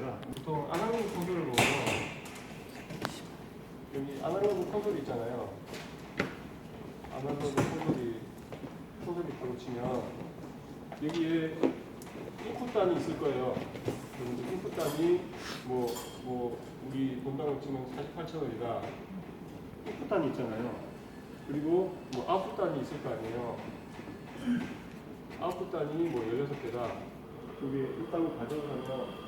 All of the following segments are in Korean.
아니라 보통 아날로그 콘솔을 보면 여기 아날로그 콘솔이 있잖아요. 아날로그 콘솔이 바로 치면 여기에 인풋단이 있을 거예요. 인풋단이 우리 본당으로 치면 48채널이라 인풋단이 있잖아요. 그리고 아웃풋단이 있을 거 아니에요. 아웃풋단이 16개다. 여기 일단은 가정을 하면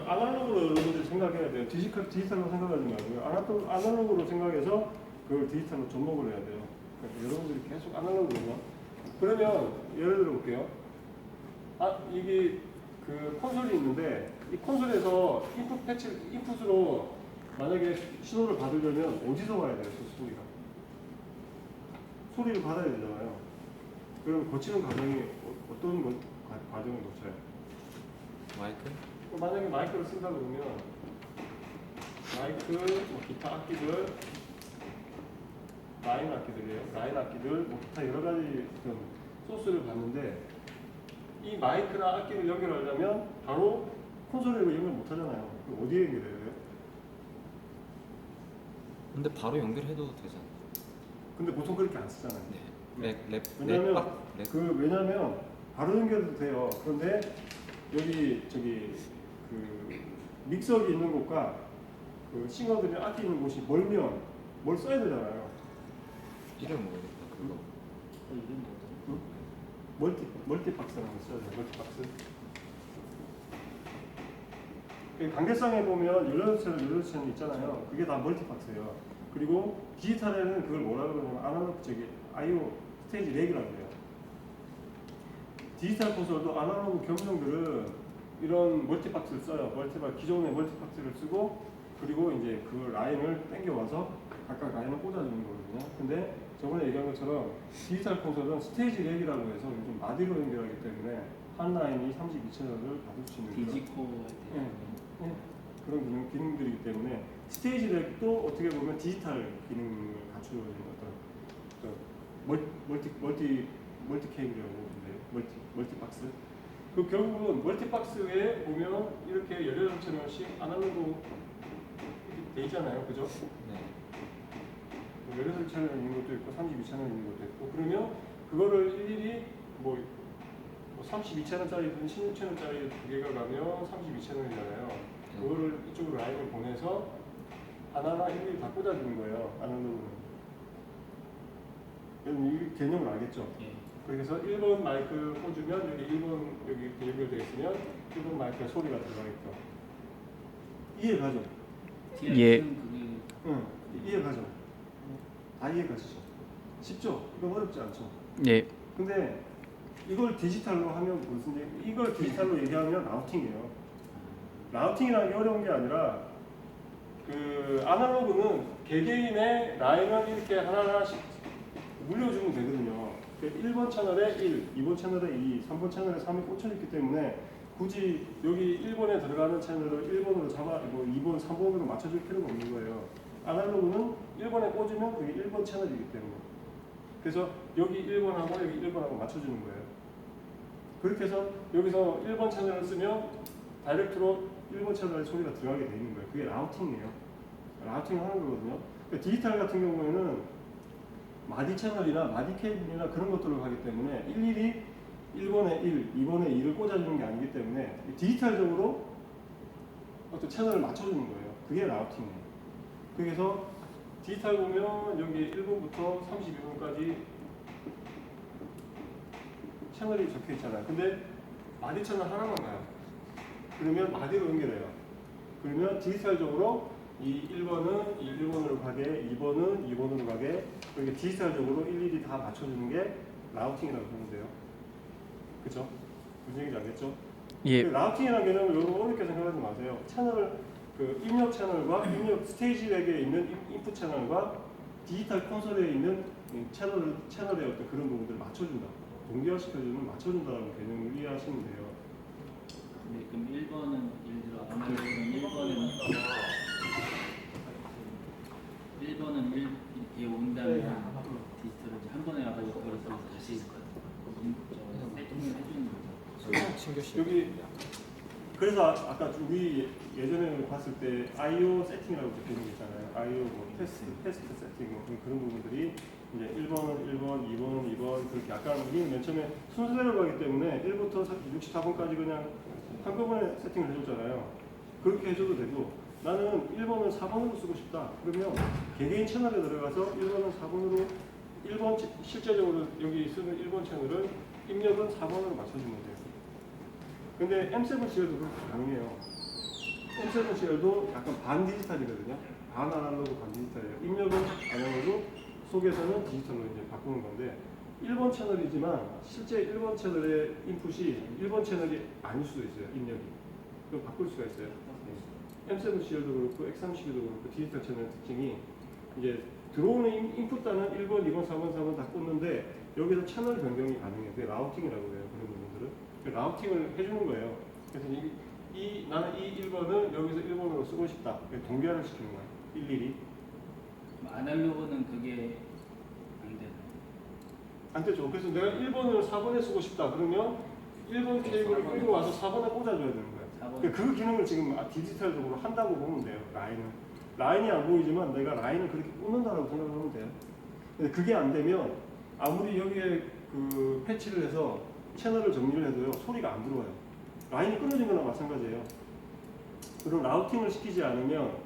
아날로그로 여러분들 생각해야 돼요. 디지털로 생각하지 말고요. 아날로그로 생각해서 그걸 디지털로 접목을 해야 돼요. 그러니까 여러분들이 계속 아날로그로만. 그러면 예를 들어 볼게요. 이게 그 콘솔이 있는데 이 콘솔에서 인풋으로 만약에 신호를 받으려면 어디서 와야 돼요? 소리를 받아야 되잖아요. 그럼 거치는 과정이 어떤 과정을 거쳐요? 마이크? 만약에 마이크를 쓴다 그러면 마이크, 기타 악기들, 라인 악기들이에요. 라인 악기들, 기타 여러 가지 소스를 받는데 이 마이크나 악기를 연결하려면 바로 콘솔에 연결 못 하잖아요. 그럼 어디에 연결해야 돼요? 근데 바로 연결해도 되잖아. 근데 보통 그렇게 안 쓰잖아요. 네. 왜냐면 바로 연결도 돼요. 그런데 여기 그 믹서기 있는 곳과 그 싱어들이 악기 있는 곳이 멀면 뭘 써야 되잖아요. 이름 모르겠다. 그거. 이름 뭐죠? 멀티박스라는 거 써야 돼요. 멀티박스. 관계성에 보면 16채널 있잖아요. 그게 다 멀티박스예요. 그리고 디지털에는 그걸 뭐라고 그러냐면 아날로그 I/O 스테이지 렉이라고 해요. 디지털 콘솔도 아날로그 겸용들은 이런 멀티박스를 써요. 기존의 멀티박스를 쓰고 그리고 이제 그 라인을 당겨와서 각각 라인을 꽂아주는 거거든요. 근데 저번에 얘기한 것처럼 디지털 콘솔은 스테이지 렉이라고 해서 요즘 마디로 연결하기 때문에 한 라인이 32채널을 받을 수 있는 디지코 그런 기능들이기 때문에 스테이지 렉도 어떻게 보면 디지털 기능을 갖추는 어떤 멀티 케이블이라고 보는데 멀티박스. 그 결국은 멀티박스에 보면 이렇게 16채널씩 아날로그 돼 있잖아요, 그죠? 네. 16채널 있는 것도 있고 32채널 있는 것도 있고 그러면 그거를 일일이 32채널짜리든 16채널짜리 두 개가 가면 32채널이잖아요. 그거를 이쪽으로 라인을 보내서 하나하나 일일이 다 꽂아주는 거예요. 아날로그는. 여러분 이 개념을 알겠죠? 예. 그래서 1번 마이크 꽂으면 여기 1번 여기 이렇게 연결되어 있으면 1번 마이크에 소리가 들어가겠죠. 이해 가죠? 예. 응, 이해 가죠? 다 이해 가시죠? 쉽죠? 이건 어렵지 않죠? 예. 근데 이걸 디지털로 하면 무슨 이걸 디지털로 얘기하면 라우팅이에요. 라우팅이라는 게 어려운 게 아니라 그 아날로그는 개개인의 라인을 이렇게 하나하나씩 물려주면 되거든요. 1번 채널에 1, 2번 채널에 2, 3번 채널에 3이 꽂혀있기 때문에 굳이 여기 1번에 들어가는 채널을 1번으로 2번, 3번으로 맞춰줄 필요가 없는 거예요. 아날로그는 1번에 꽂으면 그게 1번 채널이기 때문에. 그래서 여기 1번하고 여기 1번하고 맞춰주는 거예요. 그렇게 해서 여기서 1번 채널을 쓰면 다이렉트로 1번 채널에 소리가 들어가게 돼 있는 거예요. 그게 라우팅이에요. 라우팅 하는 거거든요. 그러니까 디지털 같은 경우에는 마디 채널이나 마디 케이블이나 그런 것들을 하기 때문에 일일이 1번에 1, 2번에 2를 꽂아주는 게 아니기 때문에 디지털적으로 어떤 채널을 맞춰주는 거예요. 그게 라우팅이에요. 그래서 디지털 보면 여기 1번부터 32번까지 채널이 적혀 있잖아요. 근데 마디 채널 하나만 가요. 그러면 마디로 연결해요. 그러면 디지털적으로 이 1번은 1번으로 가게, 2번은 2번으로 가게, 이렇게 디지털적으로 일일이 다 맞춰주는 게 라우팅이라고 보면 돼요. 그쵸? 무슨 얘기인지 알겠죠? 예. 그 라우팅이라는 개념을 여러분 어렵게 생각하지 마세요. 입력 채널과 입력 스테이지 렉에 있는 인풋 채널과 디지털 콘솔에 있는 채널의 어떤 그런 부분들을 맞춰준다. 동기화시켜주면 맞춰준다는 개념을 이해하시면 돼요. 네, 그럼 1번은 예를 들어 아날로그는 1번은 1 온 다음에 디지털을 이제 한 번에 와가지고 그걸 써서 다시 챙겨주시면 여기 됩니다. 그래서 아까 우리 예전에 봤을 때 I/O 세팅이라고 적혀 있는 게 있잖아요. I/O 뭐 테스트 세팅 뭐 그런 부분들이 이제 1번은 1번, 2번은 2번 그렇게 약간 우리는 맨 처음에 순서대로 가기 때문에 1부터 64번까지 그냥 한꺼번에 세팅을 해줬잖아요. 그렇게 해줘도 되고 나는 1번을 4번으로 쓰고 싶다. 그러면 개개인 채널에 들어가서 1번은 4번으로 1번 실제적으로 여기 쓰는 1번 채널을 입력은 4번으로 맞춰주면 돼요. 근데 M7CL도 그렇게 가능해요. M7CL도 약간 반 디지털이거든요. 반 아날로그 반 디지털이에요. 입력은 아날로그, 속에서는 디지털로 이제 바꾸는 건데 1번 채널이지만 실제 1번 채널의 인풋이 1번 채널이 아닐 수도 있어요. 입력이. 그럼 바꿀 수가 있어요. M7CL도 그렇고 X32도 그렇고 디지털 채널의 특징이 이제 들어오는 인풋단은 1번, 2번, 4번, 4번 다 꽂는데 여기서 채널 변경이 가능해요. 그게 라우팅이라고 해요. 그런 부분들은. 라우팅을 해주는 거예요. 그래서 나는 이 1번을 여기서 1번으로 쓰고 싶다. 동기화를 시키는 거예요. 일일이. 아날로그는 그게 안 되나요? 안 되죠. 그래서 내가 1번을 4번에 쓰고 싶다. 그러면 1번 케이블을 끌고 와서 4번에 꽂아줘야 되는 거예요. 4번. 그러니까 그 기능을 지금 디지털적으로 한다고 보면 돼요. 라인이 안 보이지만 내가 라인을 그렇게 꽂는다고 생각하면 돼요. 근데 그게 안 되면 아무리 여기에 그 패치를 해서 채널을 정리를 해도요 소리가 안 들어와요. 라인이 끊어진 거나 마찬가지예요. 그럼 라우팅을 시키지 않으면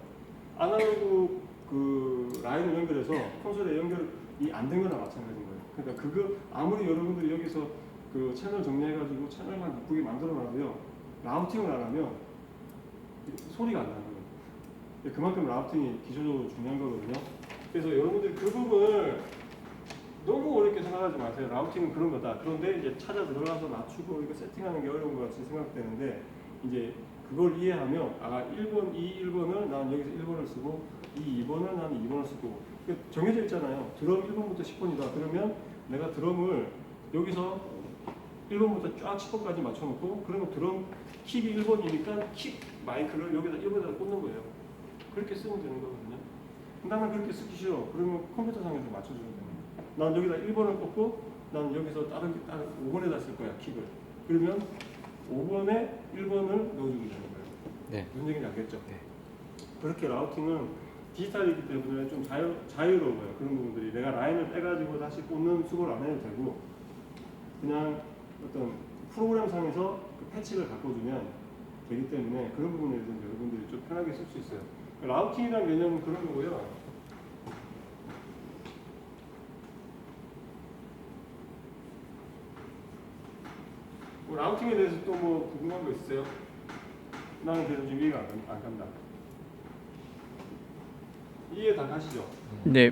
아날로그 그 라인을 연결해서 콘솔에 연결이 안 된 거나 마찬가지인 거예요. 그러니까 그거 아무리 여러분들이 여기서 그 채널 정리해가지고 채널만 바꾸게 만들어놔도요 라우팅을 안 하면 소리가 안 나는 거예요. 그만큼 라우팅이 기초적으로 중요한 거거든요. 그래서 여러분들이 그 부분을 너무 어렵게 생각하지 마세요. 라우팅은 그런 거다. 그런데 이제 찾아 들어가서 맞추고 이거 세팅하는 게 어려운 것 같이 생각되는데 이제 그걸 이해하면 1번, 1번을 난 여기서 1번을 쓰고 2번을 난 2번을 쓰고 정해져 있잖아요. 드럼 1번부터 10번이다. 그러면 내가 드럼을 여기서 1번부터 쫙 10번까지 맞춰놓고 그러면 드럼 킥이 1번이니까 킥 마이크를 여기다 1번에다 꽂는 거예요. 그렇게 쓰면 되는 거거든요. 나는 그렇게 쓰기 싫어. 그러면 컴퓨터상에서 맞춰주면 되는 거예요. 난 여기다 1번을 꽂고 난 여기서 다른 5번에다 쓸 거야 킥을. 그러면 5번에 1번을 넣어주면 되는 거예요. 네. 무슨 얘기인지 알겠죠? 네. 그렇게 라우팅은 디지털이기 때문에 좀 자유로워요. 그런 부분들이 내가 라인을 빼가지고 다시 꽂는 수고를 안 해도 되고 그냥 어떤 프로그램상에서 그 패치를 바꿔주면 되기 때문에 그런 부분에 대해서 여러분들이 좀 편하게 쓸 수 있어요. 라우팅이라는 개념은 그런 거고요. 라우팅에 대해서 또 뭐 궁금한 거 있어요? 나는 그래도 지금 이해가 안 간다. 이해 다 가시죠? 네.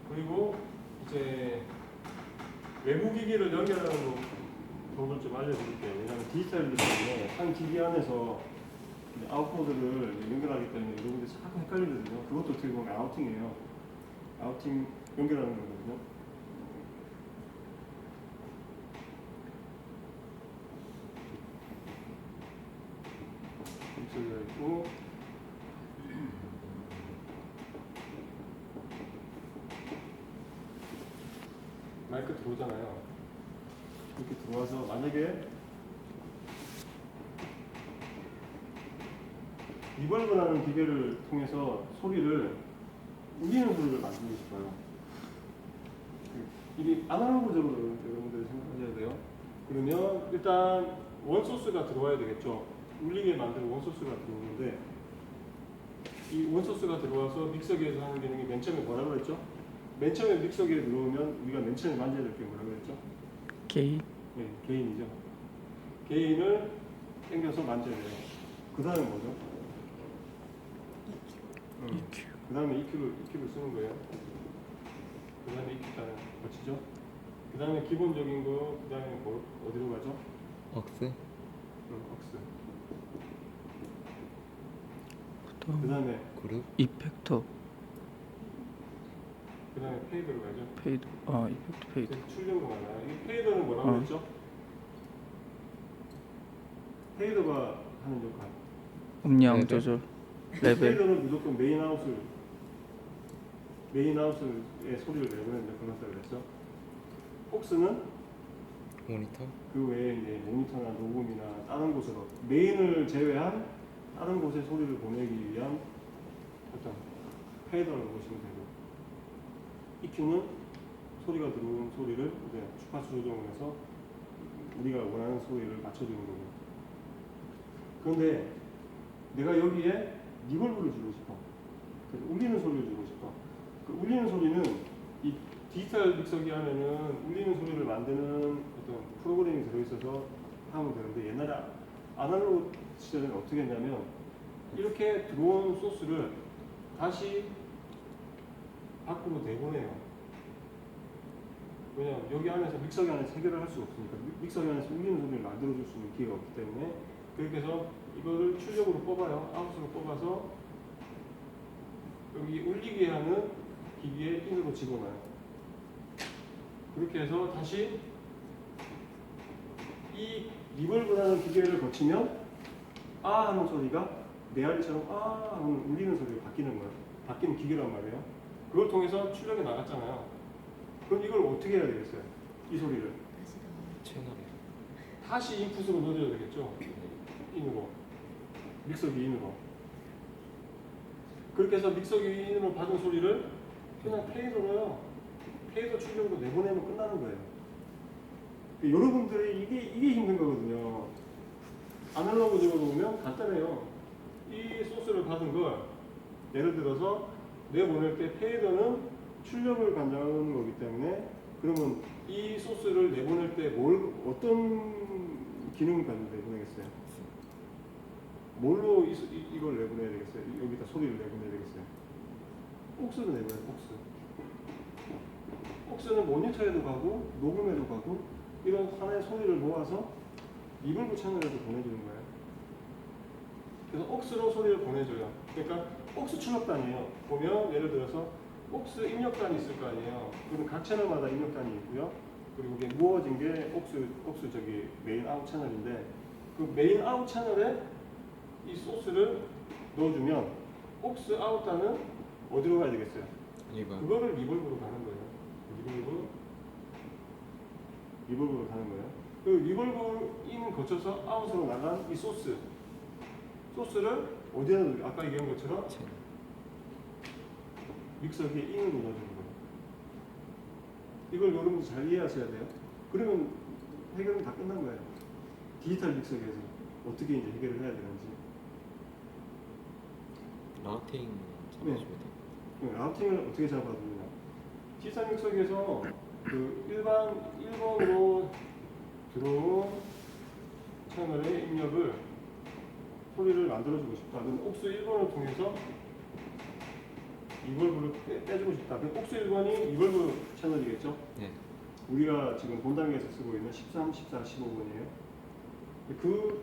그리고 이제 외부 기기를 연결하는 방법을 좀 알려드릴게요. 왜냐하면 디지털이기 때문에 한 기기 안에서 아웃보드를 연결하기 때문에 여러분들이 자꾸 헷갈리거든요. 그것도 어떻게 보면 아우팅이에요. 아우팅 연결하는 거거든요. 소리가 있고 마이크 들어오잖아요. 이렇게 들어와서 만약에 리벌브라는 기계를 통해서 소리를 울리는 소리를 만들고 싶어요. 이게 아날로그적으로 여러분들이 생각하셔야 돼요. 그러면 일단 원소스가 들어와야 되겠죠. 울리게 만드는 원소스가 들어오는데 이 원소스가 들어와서 믹서기에서 하는 기능이 맨 처음에 뭐라고 그랬죠? 맨 처음에 믹서기에 들어오면 우리가 맨 처음에 만져야 될 게 뭐라고 그랬죠? 게인. 네, 게인이죠. 게인을 당겨서 만져야 돼요. 그 다음에 뭐죠? EQ. 그 다음에 EQ를 쓰는 거예요. 그 다음에 EQ단을 거치죠. 그 다음에 기본적인 거, 그 다음에 뭐, 어디로 가죠? 억스? 억스. 그 그다음 다음에 그룹? 이펙터. 그 다음에 페이더로 가죠. 페이드. 이펙트 페이드. 출력으로 가나요? 이 페이더는 뭐라고 했죠? 페이더가 하는 역할. 음량 레벨? 조절. 레벨. 페이더는 무조건 메인 아웃을 메인 아웃의 소리를 내보내는 역할을 한다고 그랬죠. 폭스는 모니터? 그 외에 이제 모니터나 녹음이나 다른 곳으로 메인을 제외한 다른 곳에 소리를 보내기 위한 어떤 페이더를 보시면 되고, EQ는 소리가 들어온 소리를 이제 주파수 조정을 해서 우리가 원하는 소리를 맞춰주는 거고. 그런데 내가 여기에 리벌브를 주고 싶어. 그래서 울리는 소리를 주고 싶어. 그 울리는 소리는 이 디지털 믹서기 안에는 울리는 소리를 만드는 어떤 프로그램이 들어있어서 하면 되는데, 옛날에 아날로그 시절에는 어떻게 했냐면 이렇게 들어온 소스를 다시 밖으로 내보내요. 왜냐하면 여기 안에서 믹서기 안에서 해결을 할 수가 없으니까, 믹서기 안에서 울리는 소리를 만들어줄 수 있는 기회가 없기 때문에 그렇게 해서 이거를 출력으로 뽑아요. 아웃으로 뽑아서 여기 울리게 하는 기기에 인으로 집어넣어요. 그렇게 해서 다시 이 리벌브라는 기계를 거치면 아 하는 소리가 메아리처럼 아 하는 울리는 소리로 바뀌는 거예요. 바뀌는 기계란 말이에요. 그걸 통해서 출력이 나갔잖아요. 그럼 이걸 어떻게 해야 되겠어요? 이 소리를 채널에. 다시 인풋으로 넣어줘야 되겠죠. 인으로, 믹서기 인으로. 그렇게 해서 믹서기 인으로 받은 소리를 그냥 페이더로요, 페이더 출력으로 내보내면 끝나는 거예요. 여러분들이 이게 힘든 거거든요. 아날로그적으로 보면 간단해요. 이 소스를 받은 걸 예를 들어서 내보낼 때 페이더는 출력을 관장하는 거기 때문에, 그러면 이 소스를 내보낼 때 어떤 기능을 가지고 내보내겠어요? 뭘로 이걸 내보내야 되겠어요? 여기다 소리를 내보내야 되겠어요? 옥스로 내보내요, 옥스. 옥스는 모니터에도 가고 녹음에도 가고 이런 하나의 소리를 모아서 리벌브 채널에도 보내주는 거예요. 그래서 옥스로 소리를 보내줘요. 그러니까 옥스 출력단이에요. 보면 예를 들어서 옥스 입력단이 있을 거 아니에요. 그럼 각 채널마다 입력단이 있고요. 그리고 이게 모아진 게 옥스 저기 메인 아웃 채널인데, 그 메인 아웃 채널에 이 소스를 넣어주면 옥스 아웃단은 어디로 가야 되겠어요? 그거를 리벌브로 가는 거예요. 리벌브로 가는 거예요. 그 리벌브 인 거쳐서 아웃으로 나간 이 소스를 어디에 넣어요? 아까 얘기한 것처럼 믹서기에 인으로 넣어주는 거예요. 이걸 여러분들 잘 이해하셔야 돼요. 그러면 해결은 다 끝난 거예요. 디지털 믹서기에서 어떻게 이제 해결을 해야 되는지. 라우팅 잡아주면 돼. 라우팅을 어떻게 잡아주느냐. 디지털 믹서기에서 그 일본으로 들어온 채널의 입력을 소리를 만들어주고 싶다. 그럼 옥스 1번을 통해서 리벌브를 빼주고 싶다. 그럼 옥스 1번이 리벌브 채널이겠죠? 네. 우리가 지금 본 단계에서 쓰고 있는 13, 14, 15번이에요. 그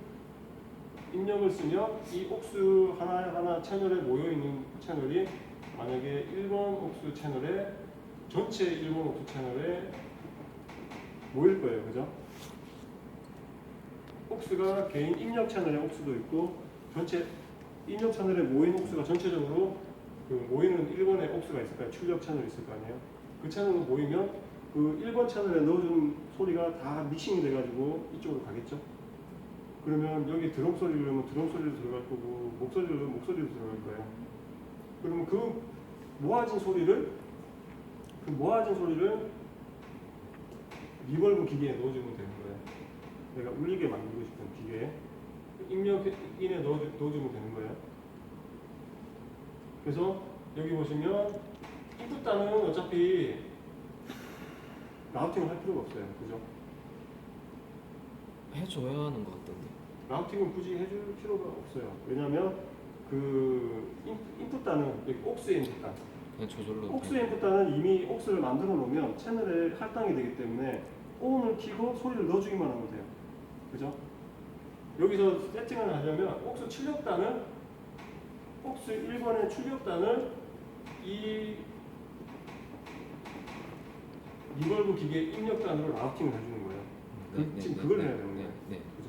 입력을 쓰면 이 옥스 하나하나 채널에 모여있는 채널이 만약에 1번 옥스 채널에 전체 1번 옥스 채널에 모일 거예요. 그죠? 옥스가 개인 입력 채널에 옥스도 있고 전체 입력 채널에 모인 옥스가 전체적으로 그 모이는 1번에 옥스가 있을 거예요. 출력 채널이 있을 거 아니에요. 그 채널로 모이면 그 1번 채널에 넣어준 소리가 다 믹싱이 돼가지고 이쪽으로 가겠죠. 그러면 여기 드럼 소리를 넣으면 드럼 소리도 들어갈 거고 목소리를 넣으면 목소리도 들어갈 거예요. 그러면 그 모아진 소리를 리벌브 기계에 넣어주면 되는 거예요. 내가 울리게 만들고 싶은 기계에 입력인에 넣어주면 되는 거예요. 그래서 여기 보시면 인풋단은 어차피 라우팅을 할 필요가 없어요. 그죠? 해줘야 하는 것 같던데. 라우팅은 굳이 해줄 필요가 없어요. 왜냐하면 그 인풋단은 여기 옥스 인풋단, 그냥 저절로. 옥스 인풋단은 이미 옥스를 만들어 놓으면 채널에 할당이 되기 때문에 온을 켜고 소리를 넣어주기만 하면 돼요. 그죠? 여기서 세팅을 하려면 옥스 출력단을 옥스 1번의 출력단을 이 리벌브 기계 입력단으로 라우팅을 해주는 거예요. 지금 그걸 해야 되는 거예요. 네. 그죠?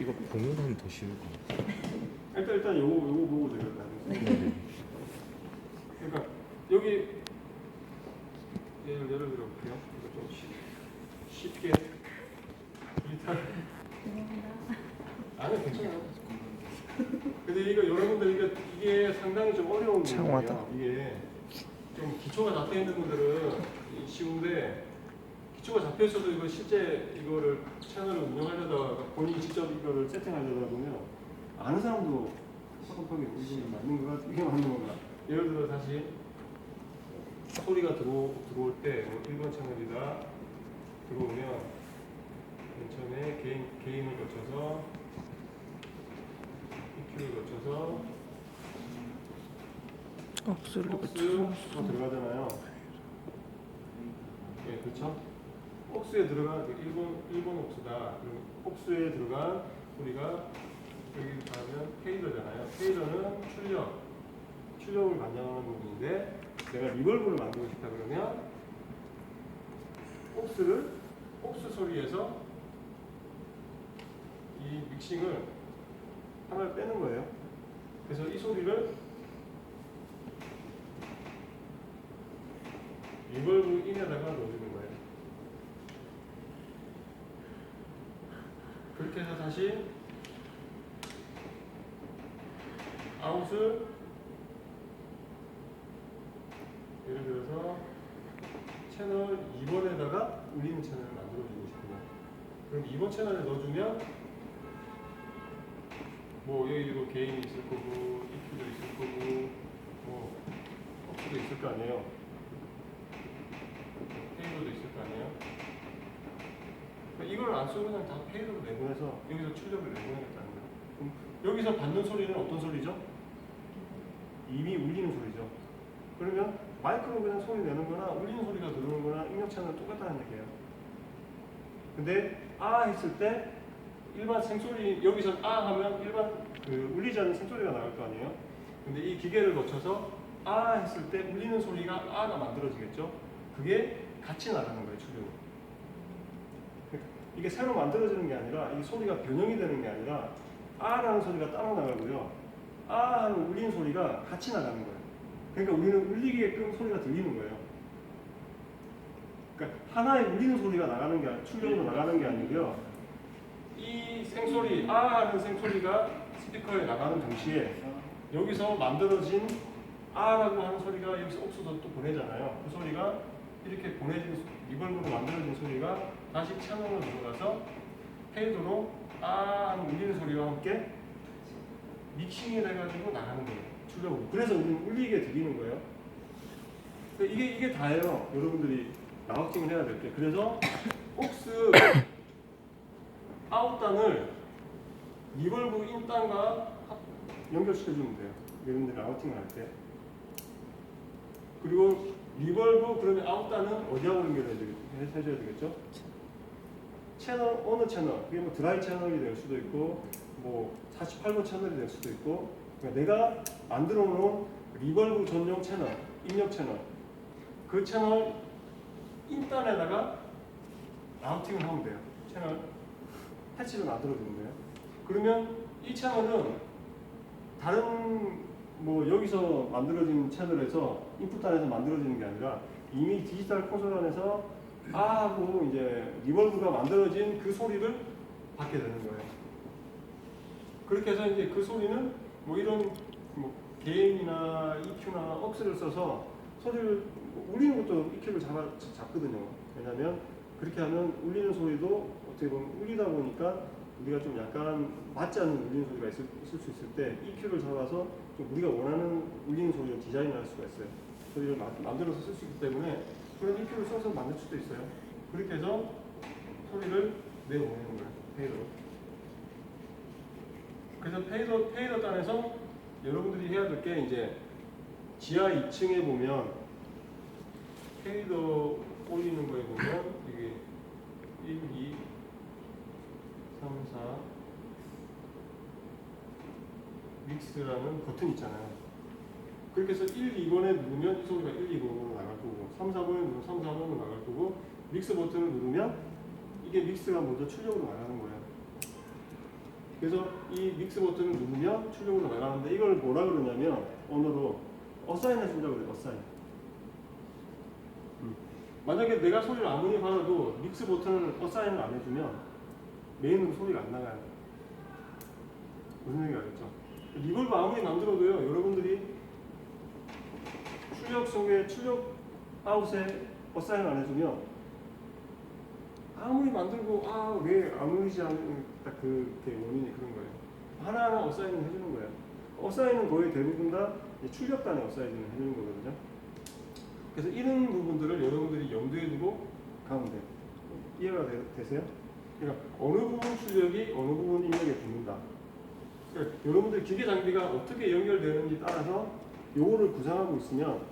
이거 보면 더 쉬울 것 같아. 일단 요거 보고 드렸다. 그러니까 여기 예를 들어볼게요. 이거 좀 쉽게 일단 아니 괜찮아요. 근데 이거 여러분들 이게 상당히 좀 어려운 창화다. 부분이에요. 이게 좀 기초가 잡혀 있는 분들은 쉬운데 기초가 잡혀 있어도 이거 실제 이거를 채널을 운영하려다가 본인이 직접 이거를 세팅하려다 보면 아는 사람도 섭섭하게 이게 맞는 거가 이게 맞는 건가? 예를 들어 다시 소리가 들어올 때 1번 채널이다 들어오면 맨 처음에 게임을 거쳐서 EQ를 거쳐서 억수를 억스 붙여서 들어가잖아요. 예, 그렇죠? 억스에 들어간 1번 억스다. 그럼 억스에 들어간 소리가 여기 가면 페이더잖아요. 페이더는 출력을 관장하는 부분인데 내가 리벌브를 만들고 싶다 그러면 억스 소리에서 이 믹싱을 하나를 빼는 거예요. 그래서 이 소리를 리벌브 인에다가 넣어주는 거예요. 그렇게 해서 다시 아웃을 예를 들어서 채널 2번에다가 울리는 채널을 만들어주고 싶구나. 그럼 2번 채널에 넣어주면 뭐 여기도 게임이 있을 거고 EQ도 있을 거고 뭐 억스도 있을 거 아니에요. 페이더도 있을 거 아니에요. 그러니까 이걸 안 쓰고 그냥 다 페이더로 내보내서 여기서 출력을 내보내겠다는 거예요. 그럼 여기서 받는 소리는 어떤 소리죠? 이미 울리는 소리죠. 그러면 마이크로 그냥 소리 내는 거나 울리는 소리가 들어오는 거나 입력 채널은 똑같다는 얘기예요. 근데 아 했을 때 일반 생소리 여기서 아 하면 일반 그 울리지 않는 생소리가 나올 거 아니에요. 근데 이 기계를 거쳐서 아 했을 때 울리는 소리가 아가 만들어지겠죠. 그게 같이 나가는 거예요, 출력으로. 이게 새로 만들어지는 게 아니라 이 소리가 변형이 되는 게 아니라 아라는 소리가 따로 나가고요. 아 하는 울리는 소리가 같이 나가는 거예요. 그러니까 우리는 울리게끔 소리가 들리는 거예요. 그러니까 하나의 울리는 소리가 나가는 게 출력으로 나가는 게 아니고요. 이 생소리 아 하는 생소리가 스피커에 나가는 동시에 여기서 만들어진 아라고 하는 소리가 여기서 옥수도 또 보내잖아요. 그 소리가 이렇게 보내진 리벌브로 만들어진 소리가 다시 채널로 들어가서 페이더로 아 하는 울리는 소리와 함께 믹싱이 돼가지고 나가는 거예요. 출력으로. 그래서 우리는 울리게 들리는 거예요. 이게 다예요. 여러분들이 나우팅을 해야 될 게. 그래서 옥스 아웃단을 리벌브 인단과 연결시켜주면 돼요. 여러분들이 라우팅을 할 때. 그리고 리벌브 그러면 아웃단은 어디하고 연결해줘야 되겠죠? 채널 어느 채널, 그게 뭐 드라이 채널이 될 수도 있고 뭐 48번 채널이 될 수도 있고 그러니까 내가 만들어 놓은 리벌브 전용 채널, 입력 채널 그 채널 인단에다가 라우팅을 하면 돼요. 채널 패치를 만들어 주는 거예요. 그러면 이 채널은 다른 뭐 여기서 만들어진 채널에서 인풋단에서 만들어지는 게 아니라 이미 디지털 콘솔 안에서 아 하고 이제 리벌브가 만들어진 그 소리를 받게 되는 거예요. 그렇게 해서 이제 그 소리는 뭐 이런 뭐 게인이나 EQ나 억스를 써서 소리를 울리는 것도 EQ를 잡거든요. 왜냐하면 그렇게 하면 울리는 소리도 어떻게 보면 울리다 보니까 우리가 좀 약간 맞지 않는 울리는 소리가 있을 수 있을 때 EQ를 잡아서 좀 우리가 원하는 울리는 소리를 디자인할 수가 있어요. 소리를 만들어서 쓸 수 있기 때문에 그런 EQ를 써서 만들 수도 있어요. 그렇게 해서 소리를 내보내는 거예요. 페이더로. 그래서 페이더 단에서 여러분들이 해야 될 게 이제 지하 2층에 보면 페이더 올리는 거에 보면 이게 1, 2, 3, 4 믹스라는 버튼 있잖아요. 그렇게 해서 1, 2번에 누르면 이 소리가 1, 2번으로 나갈 거고 3, 4번에 누르면 3, 4번으로 나갈 거고 믹스 버튼을 누르면 이게 믹스가 먼저 출력으로 나가는 거예요. 그래서 이 믹스 버튼을 누르면 출력으로 나가는데 이걸 뭐라 그러냐면 언어로 어사인 해준다고 그래요. 어사인. 만약에 내가 소리를 아무리 받아도 믹스 버튼을 어사인을 안 해주면 메인으로 소리가 안 나가요. 무슨 얘기 알겠죠? 리벌브 아무리 만들어도요, 여러분들이 출력 속에 출력 아웃에 어사인 안 해주면 아무리 만들고 왜 안 울리지 않는 딱 그게 원인이 그런 거예요. 하나하나 어사인을 해주는 거예요. 어사인은 거의 대부분 다 출력단에 어사인을 해주는 거거든요. 그래서 이런 부분들을 여러분들이 염두에 두고 가면 돼요. 이해가 되세요? 그러니까 어느 부분 출력이 어느 부분 입력에 붙는다. 그러니까 여러분들 기계 장비가 어떻게 연결되는지 따라서 요거를 구상하고 있으면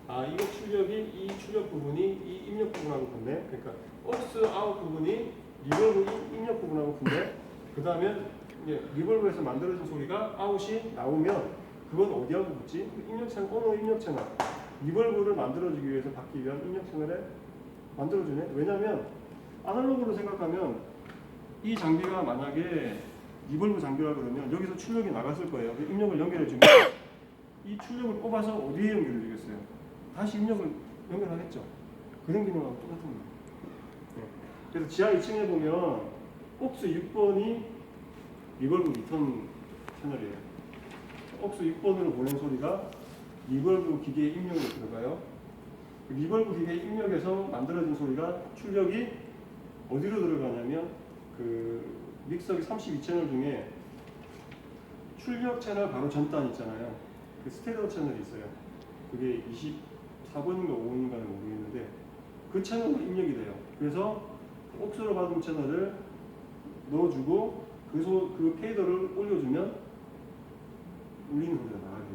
이거 출력이 이 출력 부분이 이 입력 부분하고 붙네. 그러니까 억스 아웃 부분이 리벌브 입력 부분하고 붙네. 그 다음에 리벌브에서 만들어진 소리가 아웃이 나오면 그건 어디하고 붙지? 입력 채널, 어느 입력 채널. 리벌브를 만들어주기 위해서 받기 위한 입력 채널에 만들어주네. 왜냐면 아날로그로 생각하면 이 장비가 만약에 리벌브 장비라 그러면 여기서 출력이 나갔을 거예요. 입력을 연결해주면 이 출력을 뽑아서 어디에 연결해주겠어요? 다시 입력을 연결하겠죠. 그런 기능하고 똑같은 거예요. 네. 그래서 지하 2층에 보면 옥스 6번이 리벌브 리턴 채널이에요. 옥스 6번으로 보낸 소리가 리벌브 기계에 입력으로 들어가요. 리벌브 기계 입력에서 만들어진 소리가 출력이 어디로 들어가냐면 그 믹서기 32채널 중에 출력 채널 바로 전단 있잖아요. 그 스테레오 채널이 있어요. 그게 24번인가 5번인가는 모르겠는데 그 채널로 입력이 돼요. 그래서 옥스로 받은 채널을 넣어주고 그 페이더를 올려주면 울리는 소리가 나가게 돼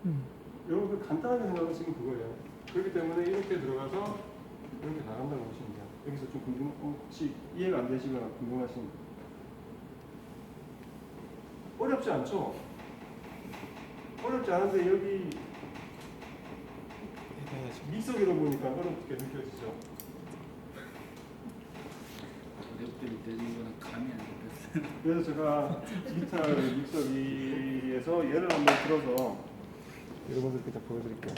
있어요. 여러분 간단하게 생각하시면 그거예요. 그렇기 때문에 이렇게 들어가서 이렇게 나간다고 보시면 돼요. 여기서 좀 혹시 이해가 안 되시거나 궁금하신 어렵지 않죠? 어렵지 않은데 여기 믹서기로 보니까 어렵게 느껴지죠? 어렵게 느껴진 거는 감이 안 잡혔어요. 그래서 제가 디지털 믹서기에서 예를 한번 들어서 여러분들께 다 보여드릴게요.